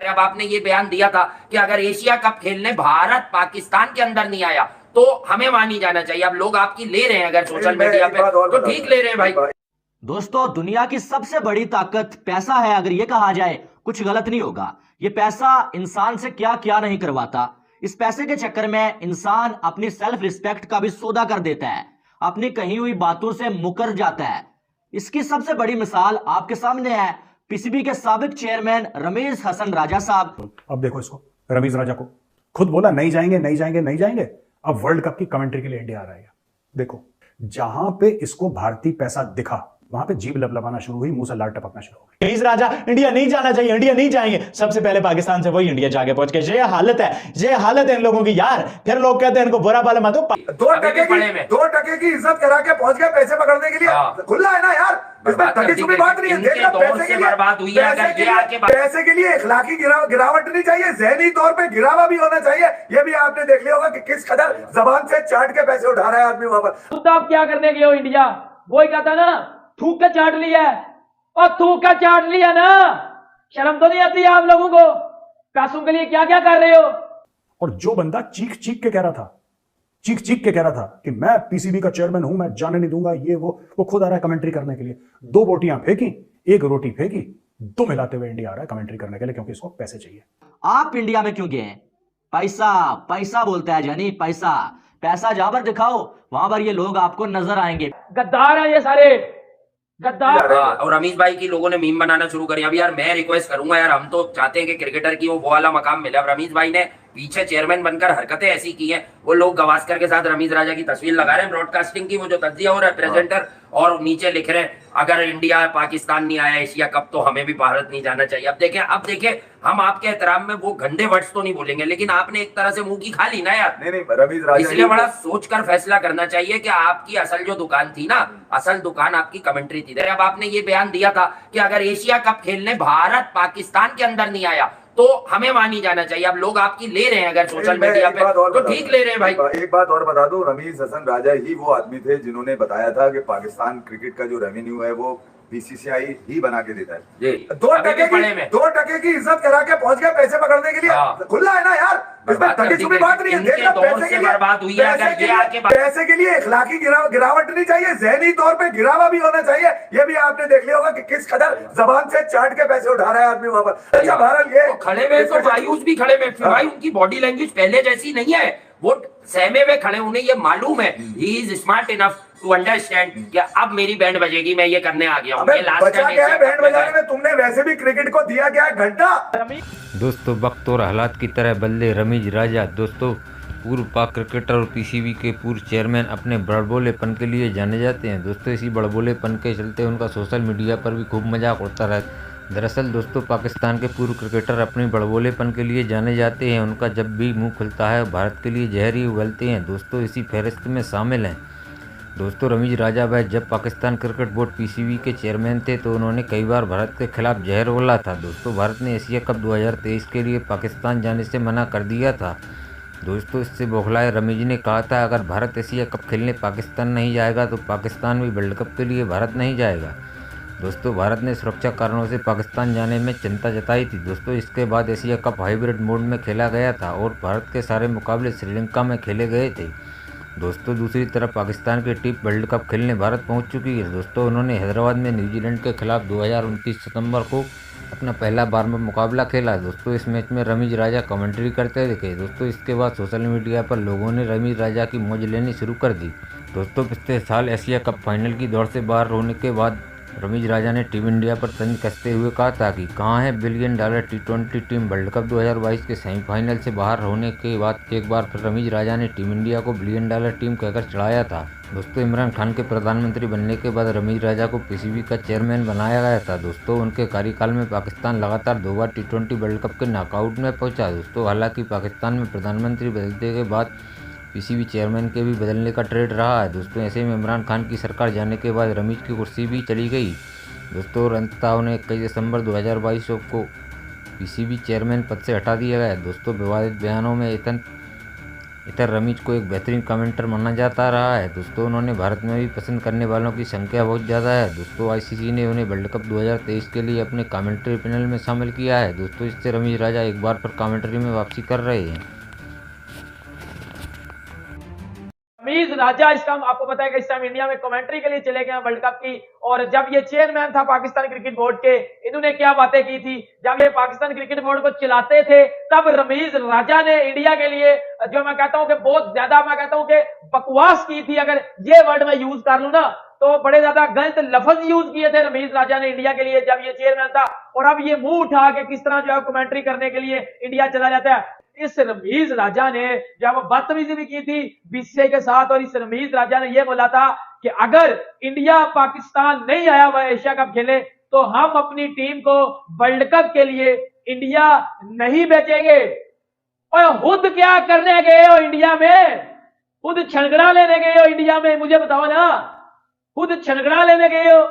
अब आपने ये बयान दिया था कि अगर एशिया कप खेलने भारत पाकिस्तान के अंदर नहीं आया तो हमें मान नहीं जाना चाहिए। अब लोग आपकी ले रहे हैं अगर सोशल मीडिया पे तो ठीक ले रहे हैं भाई। दोस्तों, दुनिया की सबसे बड़ी ताकत पैसा है, अगर ये कहा जाए कुछ गलत नहीं होगा। ये पैसा इंसान से क्या क्या नहीं करवाता। इस पैसे के चक्कर में इंसान अपनी सेल्फ रिस्पेक्ट का भी सौदा कर देता है, अपनी कही हुई बातों से मुकर जाता है। इसकी सबसे बड़ी मिसाल आपके सामने है पीसीबी के साबिक चेयरमैन रमीज हसन राजा साहब। अब देखो इसको, रमीज राजा को खुद बोला नहीं जाएंगे नहीं जाएंगे नहीं जाएंगे, अब वर्ल्ड कप की कमेंट्री के लिए इंडिया आ रहा है। देखो, जहां पे इसको भारतीय पैसा दिखा वहां पे जीभ लबलबाना शुरू हुई, मुंह से लार टपकना शुरू हो गई। रमीज राजा इंडिया नहीं जाना चाहिए, इंडिया नहीं जाएंगे। सबसे पहले पाकिस्तान से वही इंडिया जाके पहुंच गए। ये हालत है इन लोगों की यार। फिर लोग कहते हैं इनको बुरा भला मत दो। 2% की इज्जत करा के पहुंच गए पैसे पकड़ने के लिए। खुला है ना यार, इसमें टके छुपी बात नहीं है। देखना, पैसे के लिए इखलाकी गिरावट नहीं चाहिए, ज़हनी तौर पे गिरावा भी होना चाहिए। ये भी आपने देख लिया होगा कि किस कदर जबान से चाट के पैसे उठा रहा है आदमी वहां पर। तो आप क्या करने गए हो इंडिया? वही कहता ना, थूक के चाट लिया और थूक के चाट लिया ना। शर्म तो नहीं आती आप लोगों को? पैसों के लिए क्या क्या कर रहे हो? और जो बंदा चीख चीख के कह रहा था, कि मैं पीसीबी का चेयरमैन हूं, मैं जाने नहीं दूंगा, ये वो खुद आ रहा है कमेंट्री करने के लिए। 2 बोटियां फेंकी, 1 रोटी फेंकी, 2 मिलाते हुए इंडिया आ रहा है कमेंट्री करने के लिए, क्योंकि इसको पैसे चाहिए। आप इंडिया में क्यों गए? पैसा पैसा बोलता है जानी, पैसा पैसा जहां पर दिखाओ वहां पर ये लोग आपको नजर आएंगे। गद्दार हैं ये सारे, गद्दार। और रमीज भाई की लोगों ने मीम बनाना शुरू करी। अब यार मैं रिक्वेस्ट करूंगा यार, हम तो चाहते हैं कि क्रिकेटर की वो वाला मकाम मिले। अब रमीज भाई ने पीछे चेयरमैन बनकर हरकतें ऐसी की हैं, वो लोग गवास्कर के साथ रमीज राजा की तस्वीर लगा रहे हैं ब्रॉडकास्टिंग की, वो जो तज्जिया हो रहा है प्रेजेंटर, और नीचे लिख रहे हैं अगर इंडिया पाकिस्तान नहीं आया एशिया कप तो हमें भी भारत नहीं जाना चाहिए। अब देखें हम आपके एहतराम में वो गंदे वर्ड्स तो नहीं बोलेंगे, लेकिन आपने एक तरह से मुंह की खा ली ना यार। नहीं रमीज राजा, इसलिए बड़ा सोचकर फैसला करना चाहिए कि आपकी असल जो दुकान थी ना, असल दुकान आपकी कमेंट्री थी। अब आपने ये बयान दिया था कि अगर एशिया कप खेलने भारत पाकिस्तान के अंदर नहीं आया तो हमें मान नहीं जाना चाहिए। अब लोग आपकी ले रहे हैं अगर सोशल मीडिया पे तो ठीक ले रहे हैं भाई। एक बात और बता दो, रमीज हसन राजा ही वो आदमी थे जिन्होंने बताया था कि पाकिस्तान क्रिकेट का जो रेवेन्यू है वो बीसीसीआई ही बना के देता है। 2% की इज्जत करा के पहुंच गए पैसे पकड़ने के लिए। खुला है ना यार, इसमें टके छुपी बात नहीं है। देखना, पैसे के लिए इखलाकी गिरावट नहीं चाहिए, ज़हनी तौर पे गिरावा भी होना चाहिए। ये भी आपने देख लिया होगा कि किस कदर जबान से चाट के पैसे उठा रहा है आदमी वहां पर। अच्छा बहरहाल ये खड़े में तो मायूस भी खड़े में, फिर भाई उनकी बॉडी लैंग्वेज पहले जैसी नहीं है, वो सहमे में खड़े, उन्हें ये मालूम है, he is smart enough to understand कि अब मेरी बैंड बजेगी, मैं ये करने आ गया हूं। बचा क्या है बैंड बजाने में? तुमने वैसे भी क्रिकेट को दिया क्या है घंटा। दोस्तों, वक्त और हालात की तरह बदले रमीज राजा। दोस्तों, पूर्व पाक क्रिकेटर और पीसीबी के पूर्व चेयरमैन अपने बड़बोलेपन के लिए जाने जाते हैं। दोस्तों, इसी बड़बोलेपन के चलते उनका सोशल मीडिया पर भी खूब मजाक उड़ता रहता है। दरअसल दोस्तों, पाकिस्तान के पूर्व क्रिकेटर अपने बड़बोलेपन के लिए जाने जाते हैं। उनका जब भी मुंह खुलता है भारत के लिए जहर ही उगलते हैं। दोस्तों, इसी फहरिस्त में शामिल हैं दोस्तों रमीज राजा भाई। जब पाकिस्तान क्रिकेट बोर्ड पीसीबी के चेयरमैन थे तो उन्होंने कई बार भारत के खिलाफ जहर उगला था। दोस्तों, भारत ने एशिया कप 2023 के लिए पाकिस्तान जाने से मना कर दिया था। दोस्तों, इससे बौखलाए रमीज ने कहा था अगर भारत एशिया कप खेलने पाकिस्तान नहीं जाएगा तो पाकिस्तान भी वर्ल्ड कप के लिए भारत नहीं जाएगा। दोस्तों, भारत ने सुरक्षा कारणों से पाकिस्तान जाने में चिंता जताई थी। दोस्तों, इसके बाद एशिया कप हाइब्रिड मोड में खेला गया था और भारत के सारे मुकाबले श्रीलंका में खेले गए थे। दोस्तों, दूसरी तरफ पाकिस्तान की टीम वर्ल्ड कप खेलने भारत पहुंच चुकी है। दोस्तों, उन्होंने हैदराबाद में न्यूजीलैंड के खिलाफ 2029 सितंबर को अपना पहला बारहवां मुकाबला खेला। दोस्तों, इस मैच में रमीज राजा कमेंट्री करते दिखे। दोस्तों, इसके बाद सोशल मीडिया पर लोगों ने रमीज राजा की मौज लेनी शुरू कर दी। दोस्तों, पिछले साल एशिया कप फाइनल की दौड़ से बाहर होने के बाद रमीज राजा ने टीम इंडिया पर तंज कसते हुए कहा था कि कहाँ है $1 billion T20 team. World cup 2022 के सेमीफाइनल से बाहर होने के बाद एक बार फिर रमीज राजा ने टीम इंडिया को $1 बिलियन टीम कहकर चढ़ाया था। दोस्तों, इमरान खान के प्रधानमंत्री बनने के बाद रमीज राजा को पीसीबी का चेयरमैन बनाया गया था। दोस्तों, उनके कार्यकाल में पाकिस्तान लगातार 2 बार T20 वर्ल्ड कप के नॉकआउट में पहुंचा। दोस्तों, हालांकि पाकिस्तान में प्रधानमंत्री बदलने के बाद पीसीबी चेयरमैन के भी बदलने का ट्रेंड रहा है। दोस्तों, ऐसे में इमरान खान की सरकार जाने के बाद रमीज की कुर्सी भी चली गई। दोस्तों, और अंततः उन्हें 21 दिसंबर 2022 को पीसीबी चेयरमैन पद से हटा दिया गया। दोस्तों, विवादित बयानों में एथन इधर रमीज को एक बेहतरीन कमेंटर माना जाता रहा है दोस्तों। उन्होंने भारत में भी पसंद करने वालों की संख्या बहुत ज़्यादा है दोस्तों। आईसीसी ने उन्हें वर्ल्ड कप 2023 के लिए अपने कमेंट्री पैनल में शामिल किया है दोस्तों। इससे रमीज राजा एक बार फिर कमेंट्री में वापसी कर रहे हैं। रमीज राजा इस टाइम आपको पता है कि इस टाइम इंडिया में कमेंट्री के लिए चले गए हैं वर्ल्ड कप की। और जब ये चेयरमैन था पाकिस्तान क्रिकेट बोर्ड के, इन्होंने क्या बातें की थी जब ये पाकिस्तान क्रिकेट बोर्ड को चलाते थे, तब रमीज राजा ने इंडिया के लिए जो मैं कहता हूं कि बहुत ज्यादा मैं कहता हूं कि बकवास की थी। अगर ये वर्ड मैं यूज कर लूं ना तो बड़े ज्यादा गलत लफ्ज यूज किए थे रमीज राजा ने इंडिया के लिए जब ये चेयरमैन था। और अब ये मुंह उठा के किस तरह जो है कमेंट्री करने के लिए इंडिया चला जाता है। इस रमीज राजा ने जब बदतमीजी भी की थी बीसीसीआई के साथ, और इस रमीज राजा ने यह बोला था कि अगर इंडिया पाकिस्तान नहीं आया हुआ एशिया कप खेले तो हम अपनी टीम को वर्ल्ड कप के लिए इंडिया नहीं भेजेंगे। और खुद क्या करने गए हो इंडिया में? खुद छनगड़ा लेने गए हो इंडिया में? मुझे बताओ ना, खुद छनगड़ा लेने गए हो।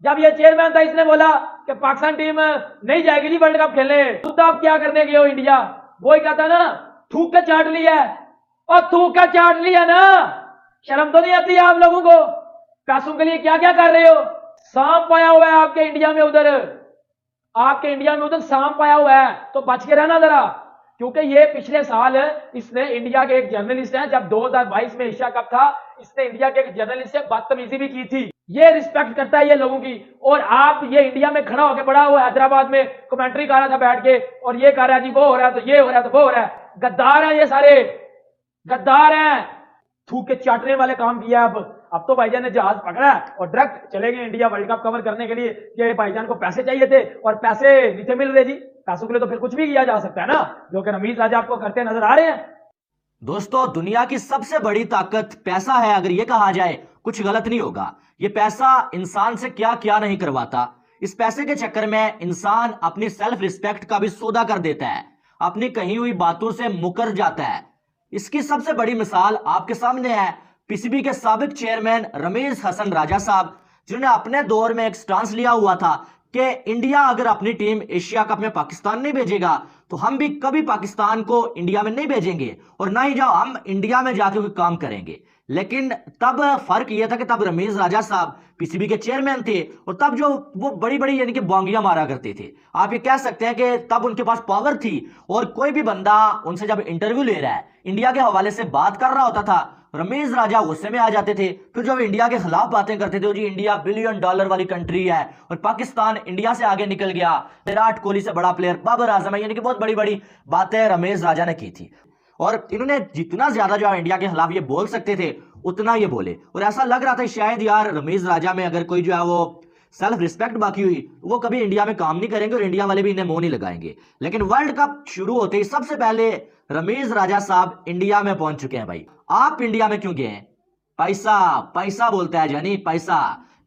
जब ये चेयरमैन था इसने बोला कि पाकिस्तान टीम नहीं जाएगी जी वर्ल्ड कप खेलने, खुद आप क्या करने गए हो इंडिया? वो ही कहता ना, थूक के चाट लिया है। और थूक के चाट लिया ना, शर्म तो नहीं आती आप लोगों को? पैसों के लिए क्या क्या कर रहे हो? सांप पाया हुआ है आपके इंडिया में, उधर आपके इंडिया में उधर सांप पाया हुआ है, तो बच के रहना जरा। क्योंकि ये पिछले साल इसने इंडिया के एक जर्नलिस्ट हैं, जब 2022 में एशिया कप था, इसने इंडिया के एक जर्नलिस्ट से बदतमीजी भी की थी। ये रिस्पेक्ट करता है ये लोगों की। और आप ये इंडिया में खड़ा होकर बड़ा हुआ हैदराबाद में कमेंट्री कर रहा था बैठ के, और ये कह रहा है जी वो हो रहा है तो ये हो रहा है तो वो हो रहा है। गद्दार हैं ये सारे, गद्दार हैं। थूक के चाटने वाले काम किया। अब तो भाईजान ने जहाज पकड़ा और डायरेक्ट चले गए इंडिया वर्ल्ड कप कवर करने के लिए कि भाईजान को पैसे चाहिए थे और पैसे नहीं थे मिल रहे जी। पैसों के लिए तो फिर कुछ भी किया जा सकता है ना, जो कि रमीज राजा आपको करते नजर आ रहे हैं। दोस्तों, दुनिया की सबसे बड़ी ताकत पैसा है अगर ये कहा जाए कुछ गलत नहीं होगा। ये पैसा इंसान से क्या क्या नहीं करवाता। इस पैसे के चक्कर में इंसान अपनी सेल्फ रिस्पेक्ट का भी सौदा कर देता है, अपनी कही हुई बातों से मुकर जाता है। इसकी सबसे बड़ी मिसाल आपके सामने है पीसीबी के साबिक चेयरमैन रमीज हसन राजा साहब, जिन्होंने अपने दौर में एक स्टांस लिया हुआ था कि इंडिया अगर अपनी टीम एशिया कप में पाकिस्तान नहीं भेजेगा तो हम भी कभी पाकिस्तान को इंडिया में नहीं भेजेंगे और ना ही जाओ हम इंडिया में जाके कोई काम करेंगे। लेकिन तब फर्क यह था कि तब रमीज राजा साहब पीसीबी के चेयरमैन थे और तब जो वो बड़ी बड़ी यानी कि बोंगियां मारा करते थे। आप ये कह सकते हैं कि तब उनके पास पावर थी और कोई भी बंदा उनसे जब इंटरव्यू ले रहा है, इंडिया के हवाले से बात कर रहा होता था, रमीज राजा गुस्से में आ जाते थे। फिर जब इंडिया के खिलाफ बातें करते थे, जी इंडिया $1 बिलियन वाली कंट्री है और पाकिस्तान इंडिया से आगे निकल गया, विराट कोहली से बड़ा प्लेयर बाबर आजम है, यानी कि बहुत बड़ी बड़ी बातें रमीज राजा ने की थी। और इन्होंने जितना ज्यादा जो इंडिया के खिलाफ ये बोल सकते थे उतना ये बोले, और ऐसा लग रहा था शायद यार रमीज राजा में अगर कोई जो है वो सेल्फ रिस्पेक्ट बाकी हुई वो कभी इंडिया में काम नहीं करेंगे और इंडिया वाले भी इन्हें मुंह नहीं लगाएंगे। लेकिन वर्ल्ड कप शुरू होते ही सबसे पहले रमीज राजा साहब इंडिया में पहुंच चुके हैं। भाई आप इंडिया में क्यों गए हैं? पैसा, पैसा बोलता है जानी, पैसा।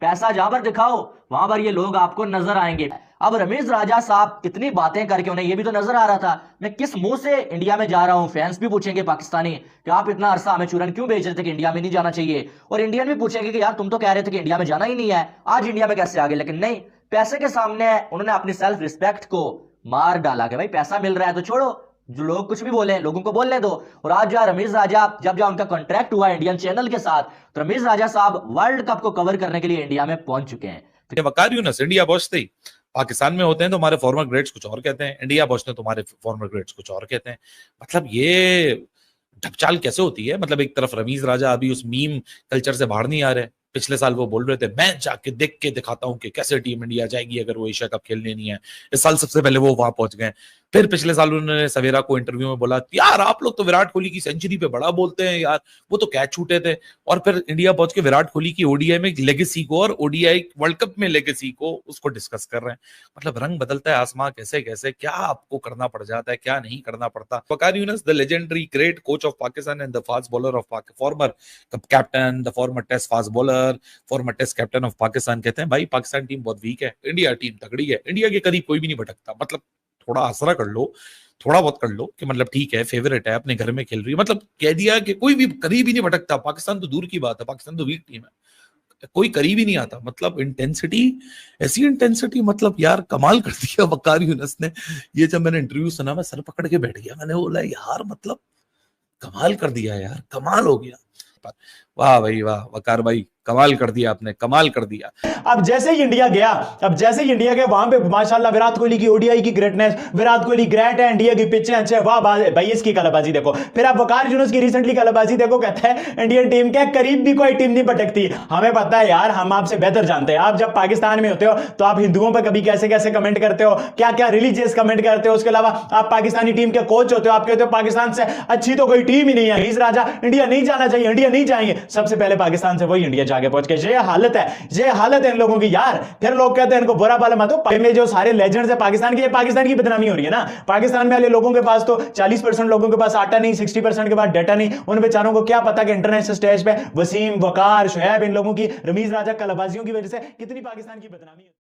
पैसा जहां पर दिखाओ वहां पर ये लोग आपको नजर आएंगे। अब रमीज राजा साहब इतनी बातें करके उन्हें ये भी तो नजर आ रहा था मैं किस मुंह से इंडिया में जा रहा हूं। फैंस भी पूछेंगे पाकिस्तानी कि आप इतना अरसा हमें चूरन क्यों भेज रहे थे कि इंडिया में नहीं जाना चाहिए, और इंडियन भी पूछेंगे कि यार तुम तो कह रहे थे कि इंडिया में जाना ही नहीं है, आज इंडिया में कैसे आ गए? लेकिन नहीं, पैसे के सामने उन्होंने अपनी सेल्फ रिस्पेक्ट को मार डाला कि भाई पैसा मिल रहा है तो छोड़ो, जो लोग कुछ भी बोले लोगों को बोलने दो। और आज जो रमीज राजा जब उनका कॉन्ट्रैक्ट हुआ इंडियन चैनल के साथ, तो रमीज राजा साहब वर्ल्ड कप को कवर करने के लिए इंडिया में पहुंच चुके हैं। वकार यूनस इंडिया पहुंचते ही पाकिस्तान में होते हैं तो हमारे फॉर्मर ग्रेड्स कुछ और कहते हैं, इंडिया पहुंचते हैं तो हमारे फॉर्मर ग्रेड्स कुछ और कहते हैं। मतलब ये ढपचाल कैसे होती है? मतलब एक तरफ रमीज राजा अभी उस मीम कल्चर से बाहर नहीं आ रहे। पिछले साल वो बोल रहे थे मैं जाके देख के दिखाता हूं कि कैसे टीम इंडिया जाएगी अगर वो एशिया कप खेलने नहीं है। इस साल सबसे पहले वो वहां पहुंच गए। फिर पिछले साल उन्होंने सवेरा को इंटरव्यू में बोला यार आप लोग तो विराट कोहली की सेंचुरी पे बड़ा बोलते हैं यार, वो तो कैच छूटे थे। और फिर इंडिया पहुंच के विराट कोहली की ओडीआई में लेगेसी को और ओडीआई वर्ल्ड कप में लेगेसी को उसको डिस्कस कर रहे हैं। मतलब रंग बदलता है आसमां कैसे कैसे, क्या आपको करना पड़ जाता है क्या नहीं करना पड़ता। Waqar Younis the legendary great coach of Pakistan and the fast bowler of former captain, the former test fast bowler, former test captain of Pakistan कहते हैं भाई पाकिस्तान टीम बहुत वीक है, इंडिया टीम तगड़ी है, इंडिया के करीब कोई भी नहीं भटकता। मतलब थोड़ा आसरा कर लो, थोड़ा बहुत कर लो कि मतलब ठीक है फेवरेट है अपने घर में खेल रही है, मतलब कह दिया कि कोई भी करीब ही नहीं भटकता। पाकिस्तान तो दूर की बात है, पाकिस्तान तो वीक टीम है, कोई करीब ही नहीं आता। मतलब इंटेंसिटी, ऐसी इंटेंसिटी, मतलब यार कमाल कर दिया वकार यूनस ने। ये जब मैंने इंटरव्यू सुना मैं सर पकड़ के बैठ गया, मैंने बोला यार मतलब कमाल कर दिया यार, कमाल हो गया। वाह भाई वाह, वकार भाई कमाल कर दिया आपने, कमाल कर दिया। अब जैसे ही इंडिया गया, वहां पे माशाल्लाह विराट कोहली की ओडीआई की ग्रेटनेस, विराट कोहली ग्रेट है, इंडिया की पिच है अच्छे, वाह भाई इसकी कलाबाजी देखो। फिर आप वकार यूनुस की रिसेंटली कलाबाजी देखो, कहता है इंडियन टीम के करीब भी कोई टीम नहीं भटकती। हमें पता है यार, हम आपसे बेहतर जानते हैं। आप जब पाकिस्तान में होते हो तो आप हिंदुओं पर कभी कैसे कैसे कमेंट करते हो, क्या क्या रिलीजियस कमेंट करते हो। उसके अलावा आप पाकिस्तानी टीम के कोच होते हो, आप कहते हो पाकिस्तान से अच्छी तो कोई टीम ही नहीं है, रमीज राजा इंडिया नहीं जाना चाहिए, इंडिया नहीं जाएंगे। सबसे पहले पाकिस्तान से वही इंडिया जाके पहुंच के, ये हालत है इन लोगों की यार। फिर लोग कहते हैं इनको बुरा भला मत दो। में जो सारे लेजेंड्स है पाकिस्तान की, ये पाकिस्तान की बदनामी हो रही है ना। पाकिस्तान में वाले लोगों के पास तो 40% लोगों के पास आटा नहीं, 60% के पास डाटा नहीं। उन बेचारों को क्या पता कि इंटरनेशनल स्टेज पे वसीम, वकार, शुएब, इन लोगों की, रमीज राजा कलाबाजियों की वजह से कितनी पाकिस्तान की बदनामी है।